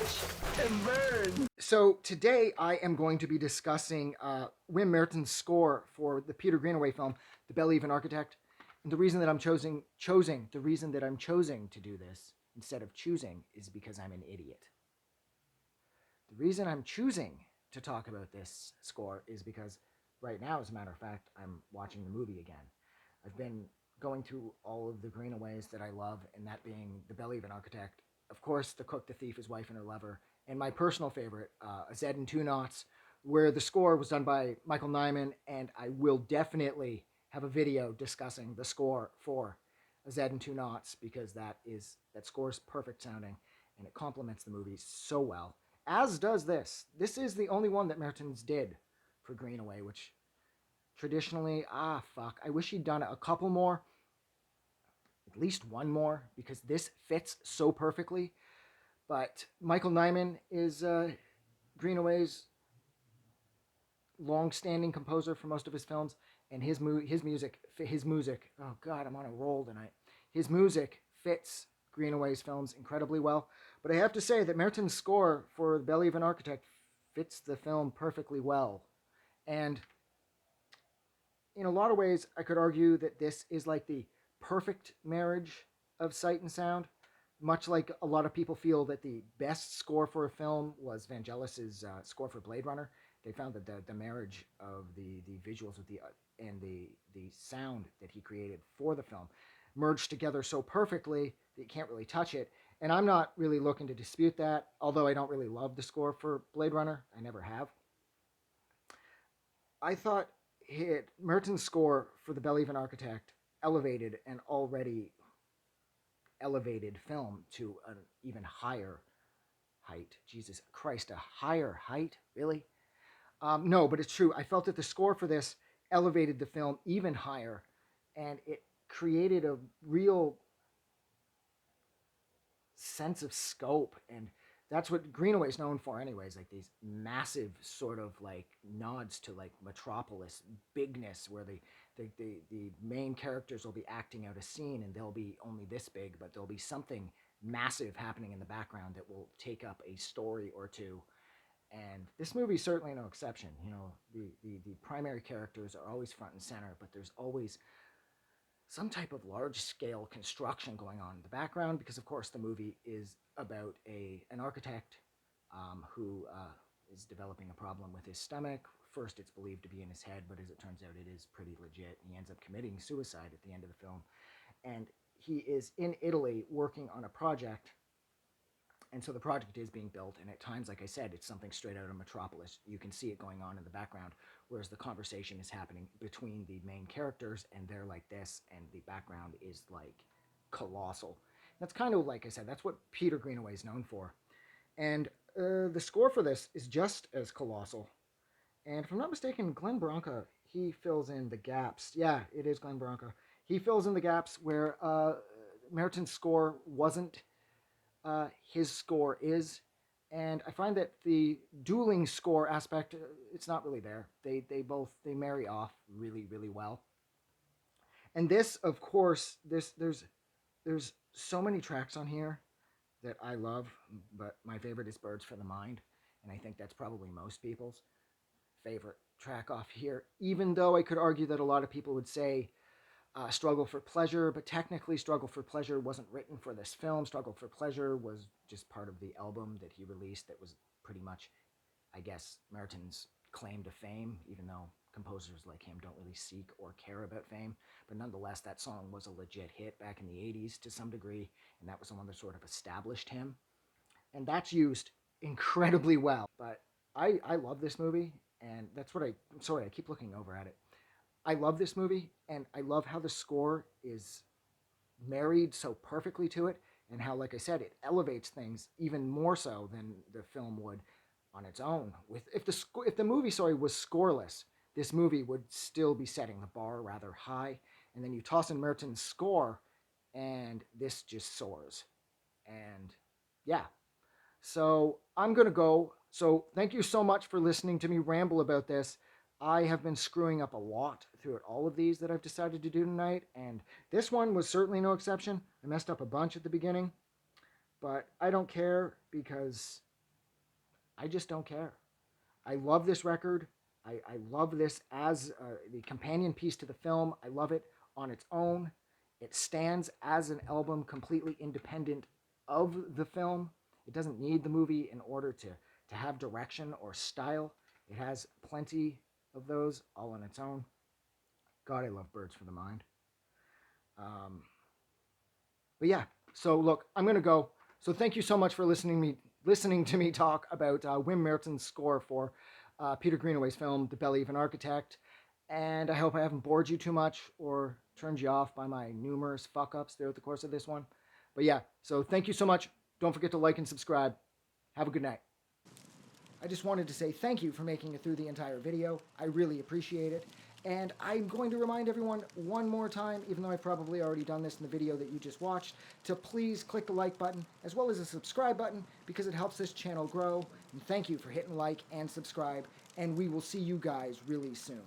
Lush and burn. So today I am going to be discussing Wim Mertens' score for the Peter Greenaway film, The Belle-Even Architect. And the reason that I'm choosing to do this instead of choosing is because I'm an idiot. The reason I'm choosing to talk about this score is because right now, as a matter of fact, I'm watching the movie again. I've been going through all of the Greenaways that I love, and that being The Belle-Even Architect, of course, The Cook, The Thief, His Wife, and Her Lover, and my personal favorite, A Z in Two Knots, where the score was done by Michael Nyman, and I will definitely have a video discussing the score for A Z in Two Knots because that score is perfect sounding, and it complements the movie so well. As does this. This is the only one that Mertens did for Greenaway, which traditionally, I wish he'd done a couple more, at least one more, because this fits so perfectly. But Michael Nyman is Greenaway's long-standing composer for most of his films, and his music. Oh God, I'm on a roll tonight. His music fits Greenaway's films incredibly well. But I have to say that Mertens' score for The Belle-Even Architect fits the film perfectly well, and in a lot of ways, I could argue that this is like the perfect marriage of sight and sound. Much like a lot of people feel that the best score for a film was Vangelis's score for Blade Runner. They found that the marriage of the visuals with and the sound that he created for the film merged together so perfectly that you can't really touch it. And I'm not really looking to dispute that, although I don't really love the score for Blade Runner. I never have. I thought Merton's score for The Belle-Even Architect elevated an already elevated film to an even higher height. Jesus Christ, a higher height? Really? No, but it's true. I felt that the score for this elevated the film even higher, and it created a real sense of scope, and that's what Greenaway is known for anyways, like these massive sort of like nods to like metropolis bigness where the main characters will be acting out a scene and they'll be only this big, but there'll be something massive happening in the background that will take up a story or two. And this movie is certainly no exception. You know, the primary characters are always front and center, but there's always some type of large scale construction going on in the background because, of course, the movie is about an architect who is developing a problem with his stomach. First, it's believed to be in his head, but as it turns out, it is pretty legit. He ends up committing suicide at the end of the film. And he is in Italy working on a project, and so the project is being built, and at times, like I said, it's something straight out of Metropolis. You can see it going on in the background, whereas the conversation is happening between the main characters, and they're like this, and the background is like colossal. That's kind of, like I said, that's what Peter Greenaway is known for. And the score for this is just as colossal. And if I'm not mistaken, Glenn Branca, he fills in the gaps. Yeah, it is Glenn Branca. He fills in the gaps where Merton's score wasn't his score is. And I find that the dueling score aspect, it's not really there. They marry off really, really well. And this, of course, there's so many tracks on here that I love, but my favorite is Birds for the Mind, and I think that's probably most people's favorite track off here. Even though I could argue that a lot of people would say Struggle for Pleasure, but technically Struggle for Pleasure wasn't written for this film. Struggle for Pleasure was just part of the album that he released that was pretty much, I guess, Merton's claim to fame, even though composers like him don't really seek or care about fame. But nonetheless, that song was a legit hit back in the 80s to some degree, and that was the one that sort of established him. And that's used incredibly well. But I love this movie, and that's what I'm sorry, I keep looking over at it. I love this movie, and I love how the score is married so perfectly to it, and how, like I said, it elevates things even more so than the film would on its own. With if the movie was scoreless, this movie would still be setting the bar rather high. And then you toss in Merton's score, and this just soars. And yeah, so I'm going to go. So thank you so much for listening to me ramble about this. I have been screwing up a lot throughout all of these that I've decided to do tonight, and this one was certainly no exception. I messed up a bunch at the beginning, but I don't care because I just don't care. I love this record. I love this as the companion piece to the film. I love it on its own. It stands as an album completely independent of the film. It doesn't need the movie in order to have direction or style. It has plenty of those all on its own. God, I love Birds for the Mind. Um, but yeah, so look, I'm gonna go. So thank you so much for listening to me talk about Wim Mertens' score for Peter Greenaway's film *The Belly of an Architect*. And I hope I haven't bored you too much or turned you off by my numerous fuck ups throughout the course of this one. But yeah, so thank you so much. Don't forget to like and subscribe. Have a good night. I just wanted to say thank you for making it through the entire video. I really appreciate it. And I'm going to remind everyone one more time, even though I've probably already done this in the video that you just watched, to please click the like button as well as the subscribe button because it helps this channel grow. And thank you for hitting like and subscribe, and we will see you guys really soon.